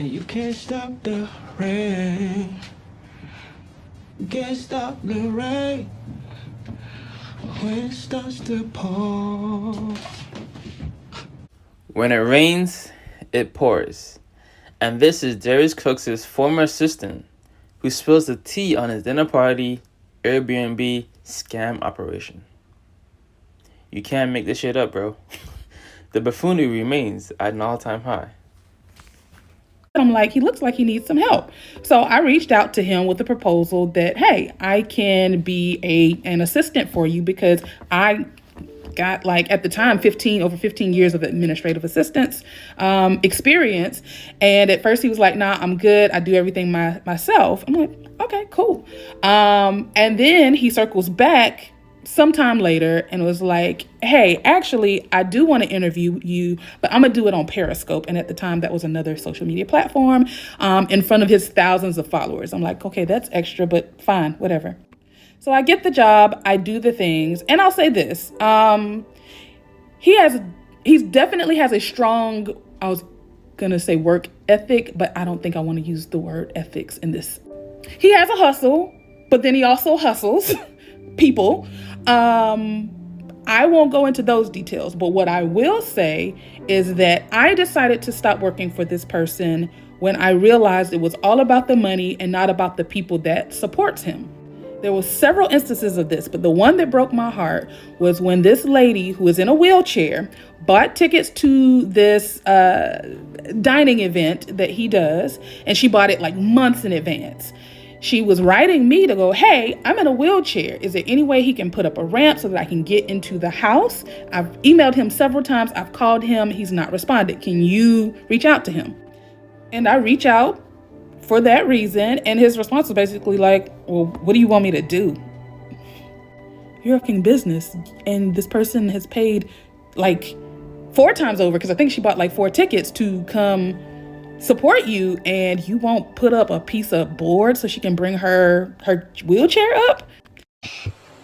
You can't stop the rain. You can't stop the rain when it starts to pour. When it rains, it pours. And this is Darius Cooks' former assistant who spills the tea on his dinner party AirBnB scam operation. You can't make this shit up, bro. The buffoonery remains at an all-time high. I'm like, he looks like he needs some help. So I reached out to him with a proposal that, hey, I can be an assistant for you because I got, like, at the time, over 15 years of administrative assistance experience. And at first he was like, nah, I'm good. I do everything myself. I'm like, okay, cool. And then he circles back sometime later and was like, hey, actually, I do want to interview you, but I'm going to do it on Periscope. And at the time, that was another social media platform in front of his thousands of followers. I'm like, okay, that's extra, but fine, whatever. So I get the job, I do the things, and I'll say this. He definitely has a strong, I was going to say work ethic, but I don't think I want to use the word ethics in this. He has a hustle, but then he also hustles people. I won't go into those details, but what I will say is that I decided to stop working for this person when I realized it was all about the money and not about the people that supports him. There were several instances of this, but the one that broke my heart was when this lady who is in a wheelchair bought tickets to this dining event that he does, and she bought it like months in advance. She was writing me to go, hey, I'm in a wheelchair. Is there any way he can put up a ramp so that I can get into the house? I've emailed him several times. I've called him. He's not responded. Can you reach out to him? And I reach out for that reason. And his response was basically like, well, what do you want me to do? You're a fucking business. And this person has paid like 4 times over, because I think she bought like 4 tickets to come support you, and you won't put up a piece of board so she can bring her wheelchair up?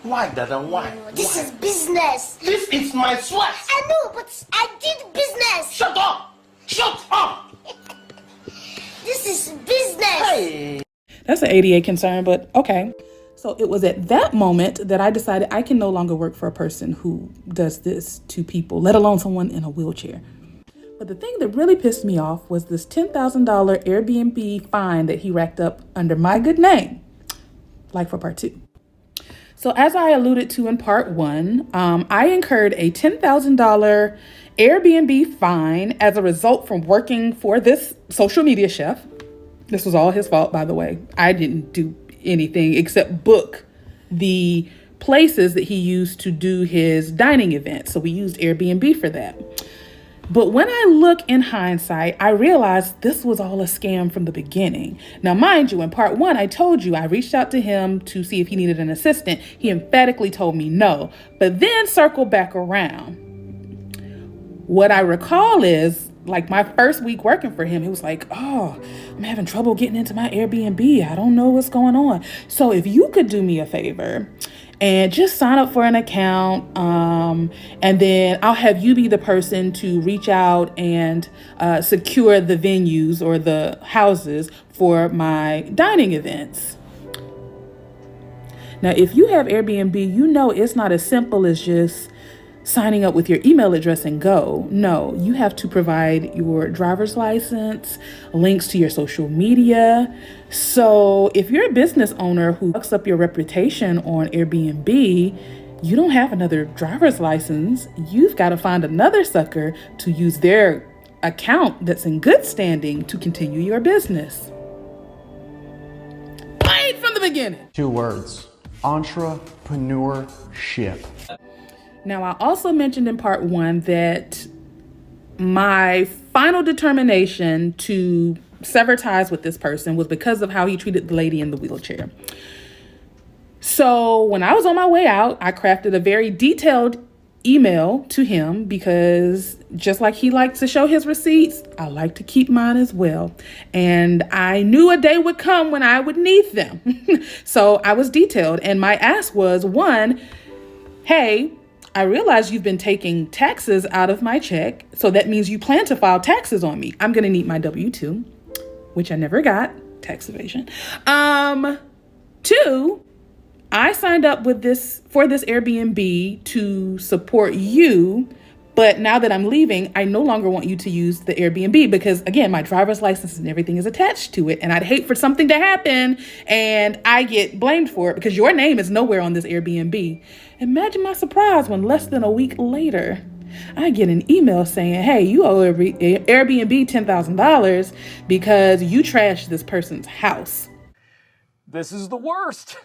Why, Dada? Why? This is business. This is my sweat. I know, but I did business. Shut up! Shut up! This is business. Hey! That's an ADA concern, but okay. So it was at that moment that I decided I can no longer work for a person who does this to people, let alone someone in a wheelchair. But the thing that really pissed me off was this $10,000 Airbnb fine that he racked up under my good name, like for part 2. So as I alluded to in part 1, I incurred a $10,000 Airbnb fine as a result from working for this social media chef. This was all his fault, by the way. I didn't do anything except book the places that he used to do his dining event. So we used Airbnb for that. But when I look in hindsight, I realized this was all a scam from the beginning. Now, mind you, in part 1, I told you I reached out to him to see if he needed an assistant. He emphatically told me no, but then circled back around. What I recall is, like, my first week working for him, he was like, oh, I'm having trouble getting into my Airbnb. I don't know what's going on. So if you could do me a favor and just sign up for an account, and then I'll have you be the person to reach out and secure the venues or the houses for my dining events. Now, if you have Airbnb, you know it's not as simple as just signing up with your email address and go. No, you have to provide your driver's license, links to your social media. So if you're a business owner who fucks up your reputation on Airbnb, you don't have another driver's license. You've got to find another sucker to use their account that's in good standing to continue your business. Right from the beginning. 2 words: entrepreneurship. Now, I also mentioned in part 1 that my final determination to sever ties with this person was because of how he treated the lady in the wheelchair. So when I was on my way out, I crafted a very detailed email to him because just like he likes to show his receipts, I like to keep mine as well. And I knew a day would come when I would need them. So I was detailed. And my ask was, 1, hey, I realize you've been taking taxes out of my check, so that means you plan to file taxes on me. I'm going to need my W-2. which I never got, tax evasion. 2, I signed up with this Airbnb to support you, but now that I'm leaving, I no longer want you to use the Airbnb because, again, my driver's license and everything is attached to it, and I'd hate for something to happen and I get blamed for it because your name is nowhere on this Airbnb. Imagine my surprise when less than a week later, I get an email saying, hey, you owe Airbnb $10,000 because you trashed this person's house. This is the worst.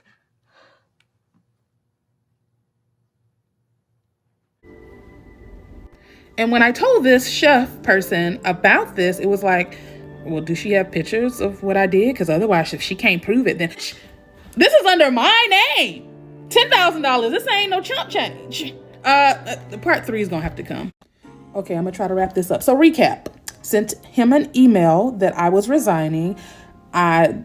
And when I told this chef person about this, it was like, well, does she have pictures of what I did? Because otherwise, if she can't prove it, then this is under my name. $10,000. This ain't no chump change. Part 3 is going to have to come. Okay, I'm going to try to wrap this up. So recap. Sent him an email that I was resigning. I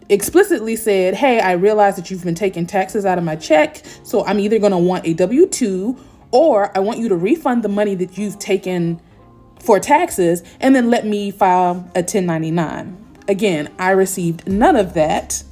explicitly said, hey, I realize that you've been taking taxes out of my check. So I'm either going to want a W-2 or I want you to refund the money that you've taken for taxes and then let me file a 1099. Again, I received none of that.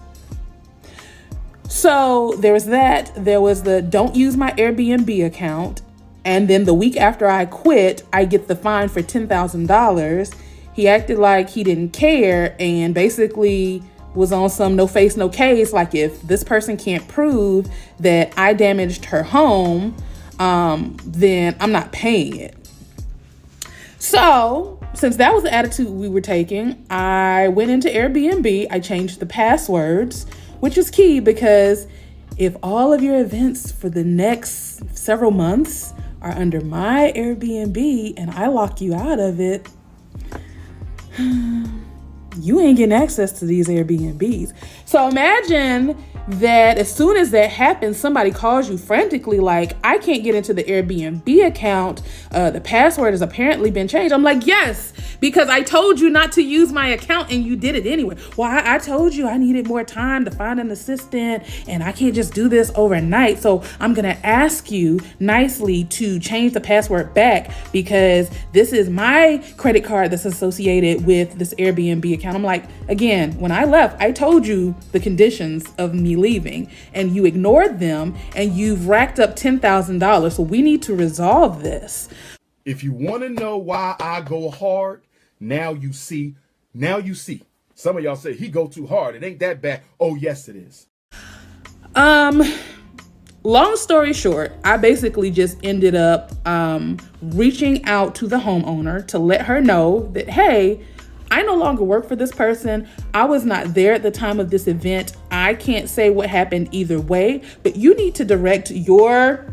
So there was that. There was the don't use my Airbnb account. And then the week after I quit, I get the fine for $10,000. He acted like he didn't care and basically was on some no face, no case. Like if this person can't prove that I damaged her home, then I'm not paying it. So since that was the attitude we were taking, I went into Airbnb. I changed the passwords, which is key because if all of your events for the next several months are under my Airbnb and I lock you out of it, you ain't getting access to these Airbnbs. So imagine that as soon as that happens, somebody calls you frantically like, I can't get into the Airbnb account. The password has apparently been changed. I'm like, yes, because I told you not to use my account and you did it anyway. Well, I told you I needed more time to find an assistant and I can't just do this overnight. So I'm going to ask you nicely to change the password back because this is my credit card that's associated with this Airbnb account. I'm like, again, when I left, I told you the conditions of me leaving and you ignored them and you've racked up $10,000. So we need to resolve this. If you want to know why I go hard, now you see. Some of y'all say he go too hard. It ain't that bad. Oh, yes, it is. Long story short, I basically just ended up reaching out to the homeowner to let her know that, hey, I no longer work for this person. I was not there at the time of this event. I can't say what happened either way, but you need to direct your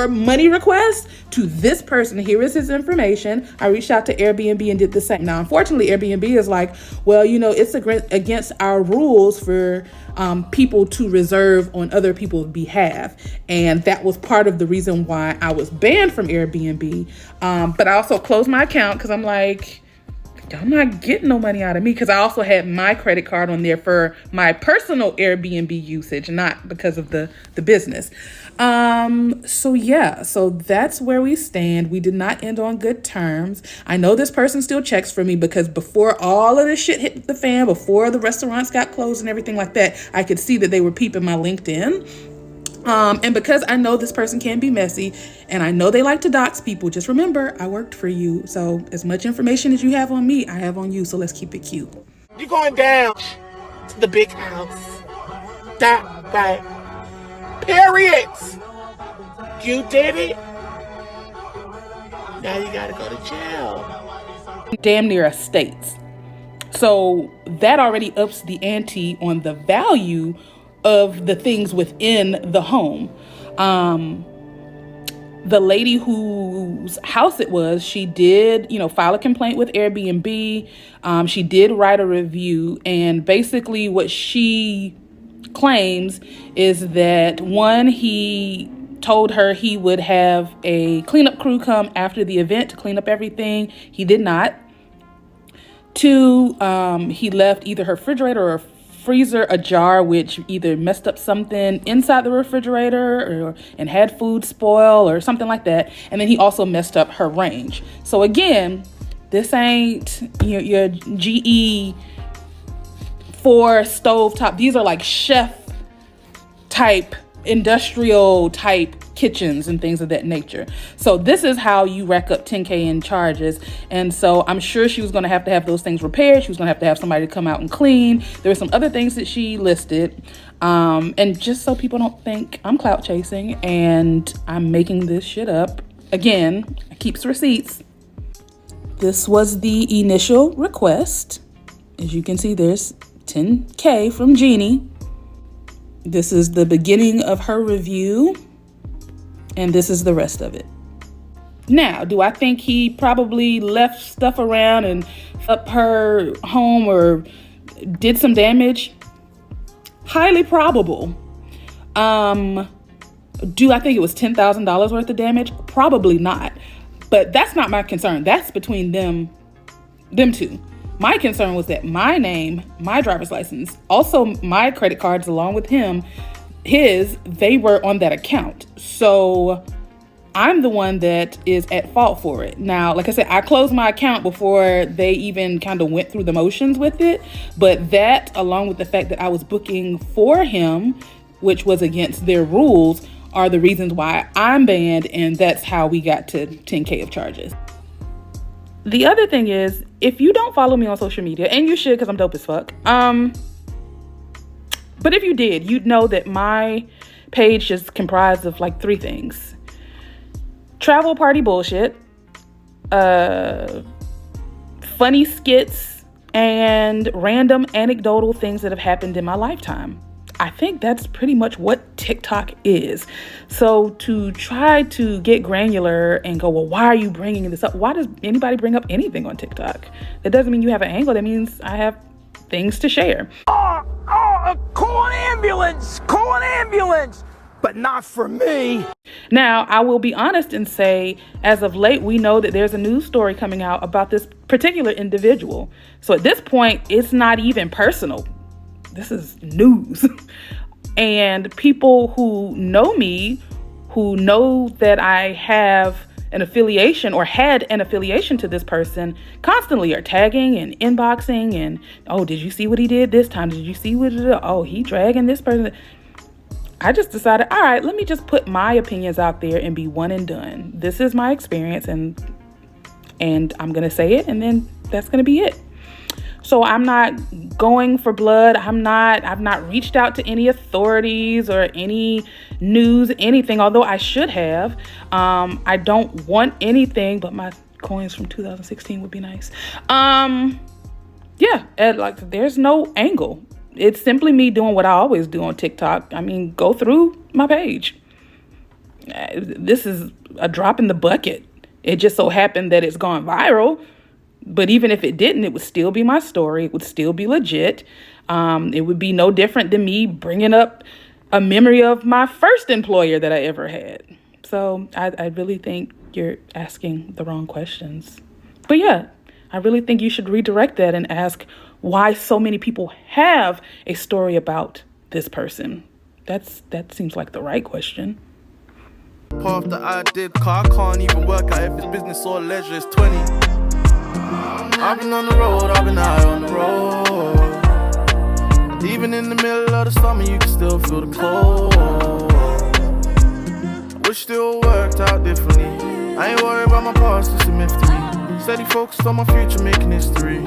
money request to this person. Here is his information. I reached out to Airbnb and did the same. Now, unfortunately, Airbnb is like, well, it's against our rules for people to reserve on other people's behalf. And that was part of the reason why I was banned from Airbnb. But I also closed my account because I'm like, y'all not getting no money out of me, because I also had my credit card on there for my personal Airbnb usage, not because of the business. So that's where we stand. We did not end on good terms. I know this person still checks for me because before all of this shit hit the fan, before the restaurants got closed and everything like that, I could see that they were peeping my LinkedIn. And because I know this person can be messy and I know they like to dox people, just remember, I worked for you. So as much information as you have on me, I have on you. So let's keep it cute. You're going down to the big house. That right. Period. You did it. Now you gotta go to jail. Damn near estates. So that already ups the ante on the value of the things within the home. The lady whose house it was, she did, file a complaint with Airbnb. She did write a review, and basically what she claims is that, one, he told her he would have a cleanup crew come after the event to clean up everything. He did not. Two, he left either her refrigerator or freezer ajar, which either messed up something inside the refrigerator and had food spoil or something like that. And then he also messed up her range. So again, This ain't your GE 4 stovetop. These are like chef type, industrial type kitchens and things of that nature. So this is how you rack up 10K in charges. And so I'm sure she was going to have those things repaired. She was going to have somebody to come out and clean. There were some other things that she listed. And just so people don't think I'm clout chasing and I'm making this shit up, again, I keeps receipts. This was the initial request. As you can see, there's 10K from Jeannie. This is the beginning of her review, and this is the rest of it. Now, do I think he probably left stuff around and up her home or did some damage? Highly probable. Do I think it was $10,000 worth of damage? Probably not. But that's not my concern. That's between them two. My concern was that my name, my driver's license, also my credit cards along with they were on that account. So I'm the one that is at fault for it. Now, like I said, I closed my account before they even kind of went through the motions with it. But that, along with the fact that I was booking for him, which was against their rules, are the reasons why I'm banned. And that's how we got to 10K of charges. The other thing is, if you don't follow me on social media, and you should because I'm dope as fuck, but if you did, you'd know that my page is comprised of like 3 things: travel party bullshit, funny skits, and random anecdotal things that have happened in my lifetime. I think that's pretty much what TikTok is. So to try to get granular and go, well, why are you bringing this up? Why does anybody bring up anything on TikTok? That doesn't mean you have an angle. That means I have things to share. Call an ambulance! Call an ambulance! But not for me. Now, I will be honest and say, as of late, we know that there's a news story coming out about this particular individual. So at this point, it's not even personal. This is news. And people who know me, who know that I have an affiliation or had an affiliation to this person, constantly are tagging and inboxing and, oh, did you see what he did this time? Did you see what he did? Oh, he dragging this person. I just decided, all right, let me just put my opinions out there and be one and done. This is my experience, and I'm going to say it, and then that's going to be it. So I'm not going for blood. I've not reached out to any authorities or any news, anything, although I should have. I don't want anything, but my coins from 2016 would be nice. Yeah, like there's no angle. It's simply me doing what I always do on TikTok. I mean, go through my page. This is a drop in the bucket. It just so happened that it's gone viral. But even if it didn't, it would still be my story. It would still be legit. It would be no different than me bringing up a memory of my first employer that I ever had. So I really think you're asking the wrong questions. But yeah, I really think you should redirect that and ask why so many people have a story about this person. That seems like the right question. Path that I did, car can't even work out if it's business or leisure, it's 20. I've been on the road, I've been high on the road. Even in the middle of the summer, you can still feel the cold. I wish it all worked out differently. I ain't worried about my past, it's a myth to me. Steady focused on my future, making history.